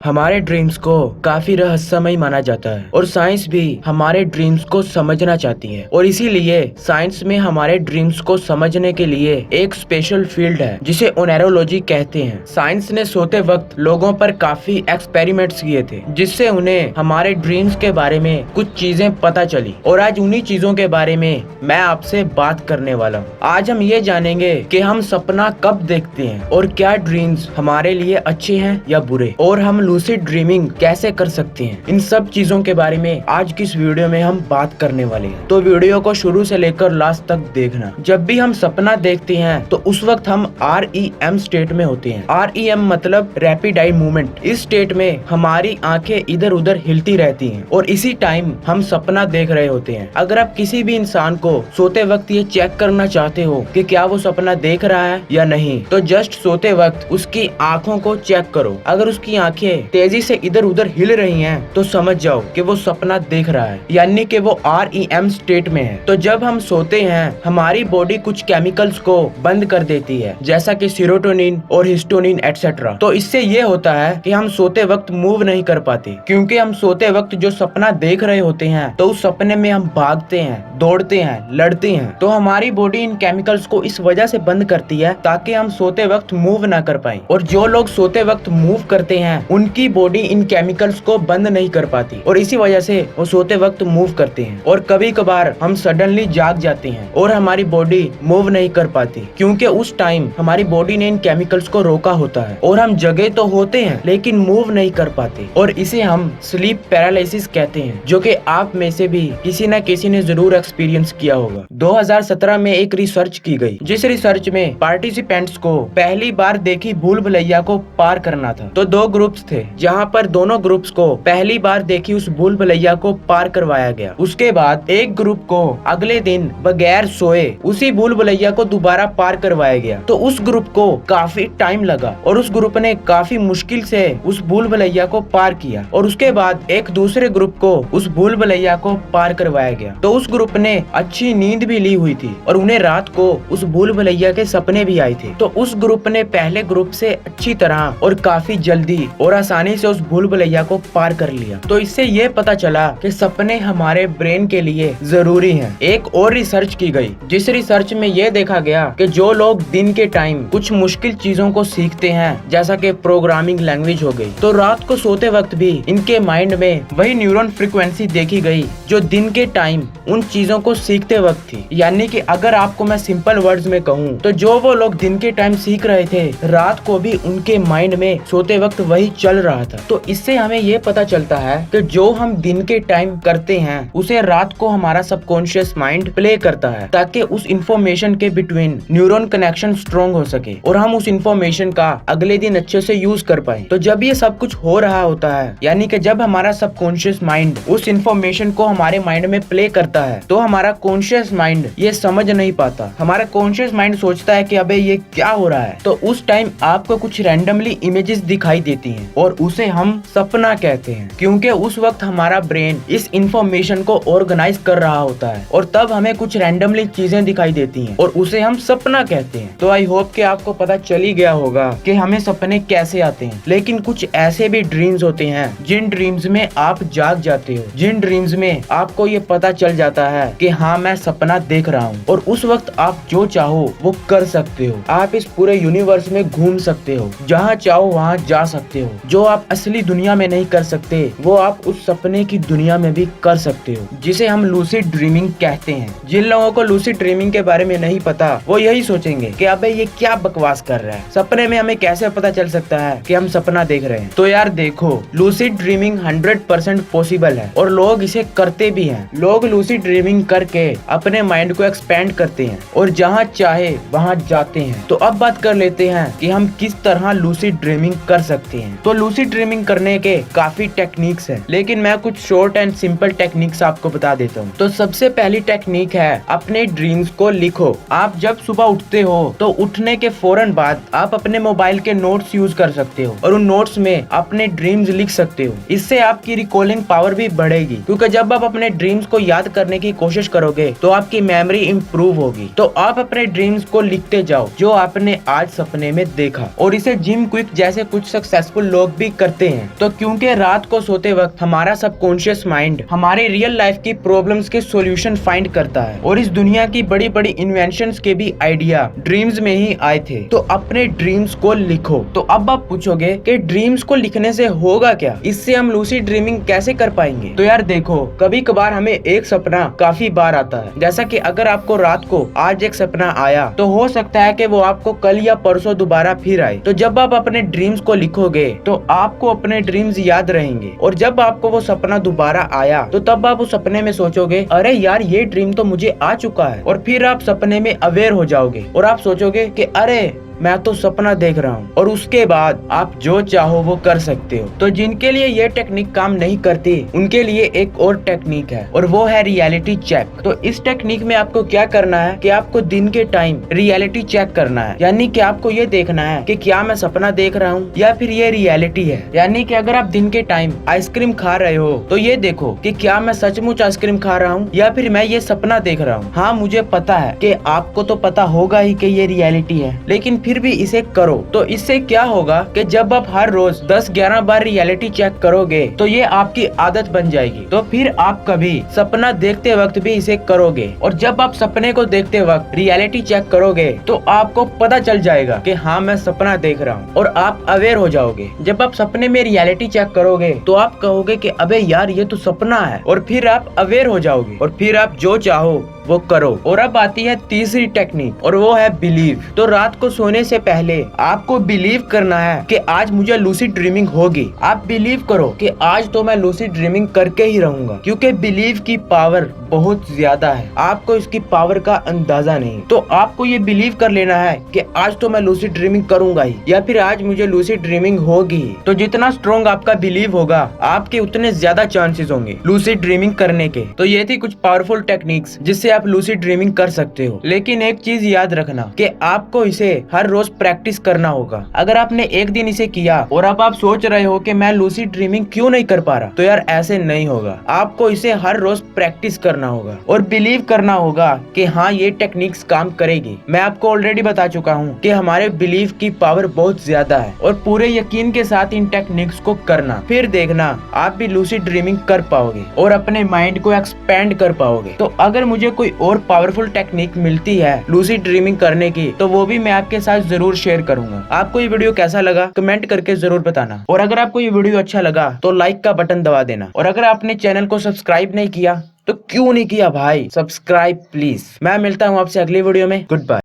हमारे ड्रीम्स को काफी रहस्यमय माना जाता है और साइंस भी हमारे ड्रीम्स को समझना चाहती है और इसीलिए साइंस में हमारे ड्रीम्स को समझने के लिए एक स्पेशल फील्ड है जिसे ओनेरोलॉजी कहते हैं। साइंस ने सोते वक्त लोगों पर काफी एक्सपेरिमेंट्स किए थे जिससे उन्हें हमारे ड्रीम्स के बारे में कुछ चीजें पता चली और आज उन्हीं चीजों के बारे में मैं आपसे बात करने वाला हूँ। आज हम ये जानेंगे कि हम सपना कब देखते हैं और क्या ड्रीम्स हमारे लिए अच्छे हैं या बुरे, और हम लूसिड ड्रीमिंग कैसे कर सकते हैं। इन सब चीजों के बारे में आज की इस वीडियो में हम बात करने वाले हैं, तो वीडियो को शुरू से लेकर लास्ट तक देखना। जब भी हम सपना देखते हैं तो उस वक्त हम REM स्टेट में होते हैं। REM मतलब रैपिड आई मूवमेंट। इस स्टेट में हमारी आंखें इधर उधर हिलती रहती हैं और इसी टाइम हम सपना देख रहे होते हैं। अगर आप किसी भी इंसान को सोते वक्त ये चेक करना चाहते हो कि क्या वो सपना देख रहा है या नहीं, तो जस्ट सोते वक्त उसकी आंखों को चेक करो। अगर उसकी आंखें तेजी से इधर उधर हिल रही हैं तो समझ जाओ कि वो सपना देख रहा है, यानी कि वो REM स्टेट में है। तो जब हम सोते हैं हमारी बॉडी कुछ केमिकल्स को बंद कर देती है, जैसा कि सीरोटोनिन और हिस्टोनिन एटसेट्रा। तो इससे ये होता है कि हम सोते वक्त मूव नहीं कर पाते, क्योंकि हम सोते वक्त जो सपना देख रहे होते हैं तो उस सपने में हम भागते हैं, दौड़ते हैं, लड़ते हैं। तो हमारी बॉडी इन केमिकल्स को इस वजह से बंद करती है ताकि हम सोते वक्त मूव ना कर पाए। और जो लोग सोते वक्त मूव करते हैं उनकी बॉडी इन केमिकल्स को बंद नहीं कर पाती और इसी वजह से वो सोते वक्त मूव करते हैं। और कभी कभार हम सडनली जाग जाते हैं और हमारी बॉडी मूव नहीं कर पाती, क्योंकि उस टाइम हमारी बॉडी ने इन केमिकल्स को रोका होता है और हम जगे तो होते हैं लेकिन मूव नहीं कर पाते, और इसे हम स्लीप पैरालिसिस कहते हैं, जो कि आप में से भी किसी न किसी ने जरूर एक्सपीरियंस किया होगा। 2017 में एक रिसर्च की गई, जिस रिसर्च में पार्टिसिपेंट्स को पहली बार देखी भूल भुलैया को पार करना था। तो दो ग्रुप्स थे जहां पर दोनों ग्रुप्स को पहली बार देखी उस भूल भुलैया को पार करवाया गया। उसके बाद एक ग्रुप को अगले दिन बगैर सोए उसी भूल भुलैया को दोबारा पार करवाया गया। तो उस ग्रुप को काफी टाइम लगा और उस ग्रुप ने काफी मुश्किल से उस भूल भुलैया को पार किया, और उसके बाद एक दूसरे ग्रुप को उस भूल भुलैया को पार करवाया गया। तो उस ग्रुप ने अच्छी नींद भी ली हुई थी और उन्हें रात को उस भूल भुलैया के सपने भी आए थे। तो उस ग्रुप ने पहले ग्रुप से अच्छी तरह और काफी जल्दी और आसानी से उस भूल भुलैया को पार कर लिया। तो इससे ये पता चला कि सपने हमारे ब्रेन के लिए जरूरी हैं। एक और रिसर्च की गई, जिस रिसर्च में ये देखा गया कि जो लोग दिन के टाइम कुछ मुश्किल चीजों को सीखते हैं, जैसा कि प्रोग्रामिंग लैंग्वेज हो गई, तो रात को सोते वक्त भी इनके माइंड में वही न्यूरॉन फ्रीक्वेंसी देखी गई जो दिन के टाइम उन चीजों को सीखते वक्त थी। यानी कि अगर आपको मैं सिंपल वर्ड्स में कहूँ तो जो वो लोग दिन के टाइम सीख रहे थे, रात को भी उनके माइंड में सोते वक्त वही चल रहा था। तो इससे हमें ये पता चलता है कि जो हम दिन के टाइम करते हैं उसे रात को हमारा सबकॉन्शियस माइंड प्ले करता है, ताकि उस इंफॉर्मेशन के बिटवीन न्यूरॉन कनेक्शन स्ट्रॉन्ग हो सके और हम उस इंफॉर्मेशन का अगले दिन अच्छे से यूज कर पाए। तो जब ये सब कुछ हो रहा होता है, यानी कि जब हमारा सबकॉन्शियस माइंड उस इंफॉर्मेशन को हमारे माइंड में प्ले करता है, तो हमारा कॉन्शियस माइंड ये समझ नहीं पाता। हमारा कॉन्शियस माइंड सोचता है कि अबे ये क्या हो रहा है। तो उस टाइम आपको कुछ रैंडमली इमेजेस दिखाई देती हैं और उसे हम सपना कहते हैं, क्योंकि उस वक्त हमारा ब्रेन इस इंफॉर्मेशन को ऑर्गेनाइज कर रहा होता है और तब हमें कुछ रैंडमली चीजें दिखाई देती हैं और उसे हम सपना कहते हैं। तो आई होप कि आपको पता चल ही गया होगा कि हमें सपने कैसे आते हैं। लेकिन कुछ ऐसे भी ड्रीम्स होते हैं जिन ड्रीम्स में आप जाग जाते हो, जिन ड्रीम्स में आपको ये पता चल जाता है कि हाँ मैं सपना देख रहा हूँ, और उस वक्त आप जो चाहो वो कर सकते हो। आप इस पूरे यूनिवर्स में घूम सकते हो, जहाँ चाहो वहाँ जा सकते हो। जो आप असली दुनिया में नहीं कर सकते वो आप उस सपने की दुनिया में भी कर सकते हो, जिसे हम लूसिड ड्रीमिंग कहते हैं। जिन लोगों को लूसिड ड्रीमिंग के बारे में नहीं पता वो यही सोचेंगे कि अबे ये क्या बकवास कर रहा है, सपने में हमें कैसे पता चल सकता है कि हम सपना देख रहे हैं। तो यार देखो, लूसिड ड्रीमिंग 100% पॉसिबल है और लोग इसे करते भी हैं। लोग लूसिड ड्रीमिंग करके अपने माइंड को एक्सपेंड करते हैं और जहाँ चाहे वहाँ जाते हैं। तो अब बात कर लेते हैं कि हम किस तरह लूसिड ड्रीमिंग कर सकते हैं। तो लूसिड ड्रीमिंग करने के काफी टेक्निक्स हैं, लेकिन मैं कुछ शॉर्ट एंड सिंपल टेक्निक्स आपको बता देता हूँ। तो सबसे पहली टेक्निक है अपने ड्रीम्स को लिखो। आप जब सुबह उठते हो तो उठने के फौरन बाद आप अपने मोबाइल के नोट्स यूज कर सकते हो और उन नोट्स में अपने ड्रीम्स लिख सकते हो। इससे आपकी रिकॉलिंग पावर भी बढ़ेगी, क्योंकि जब आप अपने ड्रीम्स को याद करने की कोशिश करोगे तो आपकी मेमोरी इम्प्रूव होगी। तो आप अपने ड्रीम्स को लिखते जाओ जो आपने आज सपने में देखा, और इसे जिम क्विक जैसे कुछ सक्सेसफुल लोग लोग भी करते हैं। तो क्योंकि रात को सोते वक्त हमारा सबकॉन्शियस माइंड हमारे रियल लाइफ की प्रॉब्लम्स के सॉल्यूशन फाइंड करता है और इस दुनिया की बड़ी बड़ी इन्वेंशंस के भी आइडिया ड्रीम्स में ही आए थे। तो अपने ड्रीम्स को लिखो। तो अब आप पूछोगे कि ड्रीम्स को लिखने से होगा क्या, इससे हम लूसिड ड्रीमिंग कैसे कर पाएंगे। तो यार देखो, कभी कभार हमें एक सपना काफी बार आता है। जैसा कि अगर आपको रात को आज एक सपना आया तो हो सकता है कि वो आपको कल या परसों दोबारा फिर आए। तो जब आप अपने ड्रीम्स को लिखोगे तो आपको अपने ड्रीम्स याद रहेंगे और जब आपको वो सपना दोबारा आया तो तब आप उस सपने में सोचोगे अरे यार ये ड्रीम तो मुझे आ चुका है, और फिर आप सपने में अवेयर हो जाओगे और आप सोचोगे कि अरे मैं तो सपना देख रहा हूँ, और उसके बाद आप जो चाहो वो कर सकते हो। तो जिनके लिए ये टेक्निक काम नहीं करती उनके लिए एक और टेक्निक है और वो है रियलिटी चेक। तो इस टेक्निक में आपको क्या करना है कि आपको दिन के टाइम रियलिटी चेक करना है, यानी कि आपको ये देखना है कि क्या मैं सपना देख रहा हूँ या फिर ये रियलिटी है। यानी कि अगर आप दिन के टाइम आइसक्रीम खा रहे हो तो ये देखो कि क्या मैं सचमुच आइसक्रीम खा रहा हूँ या फिर मैं ये सपना देख रहा हूँ। हाँ मुझे पता है कि आपको तो पता होगा ही कि ये रियलिटी है, लेकिन फिर भी इसे करो। तो इससे क्या होगा कि जब आप हर रोज 10-11 बार रियलिटी चेक करोगे तो ये आपकी आदत बन जाएगी। तो फिर आप कभी सपना देखते वक्त भी इसे करोगे, और जब आप सपने को देखते वक्त रियलिटी चेक करोगे तो आपको पता चल जाएगा कि हाँ मैं सपना देख रहा हूँ, और आप अवेयर हो जाओगे। जब आप सपने में रियलिटी चेक करोगे तो आप कहोगे कि अबे यार ये तो सपना है, और फिर आप अवेयर हो जाओगे और फिर आप जो चाहो वो करो। और अब आती है तीसरी टेक्निक और वो है बिलीव। तो रात को सोने से पहले आपको बिलीव करना है कि आज मुझे लूसिड ड्रीमिंग होगी। आप बिलीव करो कि आज तो मैं लूसिड ड्रीमिंग करके ही रहूंगा, क्योंकि बिलीव की पावर बहुत ज्यादा है, आपको इसकी पावर का अंदाजा नहीं। तो आपको ये बिलीव कर लेना है कि आज तो मैं लूसिड ड्रीमिंग करूंगा ही, या फिर आज मुझे लूसिड ड्रीमिंग होगी। तो जितना स्ट्रॉन्ग आपका बिलीव होगा आपके उतने ज्यादा चांसेस होंगे लूसिड ड्रीमिंग करने के। तो ये थी कुछ पावरफुल टेक्निक्स जिससे आप लूसिड ड्रीमिंग कर सकते हो, लेकिन एक चीज याद रखना कि आपको इसे हर रोज प्रैक्टिस करना होगा। अगर आपने एक दिन इसे किया और अब आप सोच रहे हो कि मैं लूसिड ड्रीमिंग क्यों नहीं कर पा रहा, तो यार ऐसे नहीं होगा। आपको इसे हर रोज प्रैक्टिस करना होगा और बिलीव करना होगा कि हाँ ये टेक्निक्स काम करेगी। मैं आपको ऑलरेडी बता चुका हूँ कि हमारे बिलीव की पावर बहुत ज्यादा है, और पूरे यकीन के साथ इन टेक्निक्स को करना, फिर देखना आप भी लूसिड ड्रीमिंग कर पाओगे और अपने माइंड को एक्सपेंड कर पाओगे। तो अगर मुझे कोई और पावरफुल टेक्निक मिलती है लूसिड ड्रीमिंग करने की तो वो भी मैं आपके साथ जरूर शेयर करूंगा। आपको ये वीडियो कैसा लगा कमेंट करके जरूर बताना, और अगर आपको ये वीडियो अच्छा लगा तो लाइक का बटन दबा देना, और अगर आपने चैनल को सब्सक्राइब नहीं किया तो क्यों नहीं किया भाई, सब्सक्राइब प्लीज। मैं मिलता हूँ आपसे अगली वीडियो में। Good bye.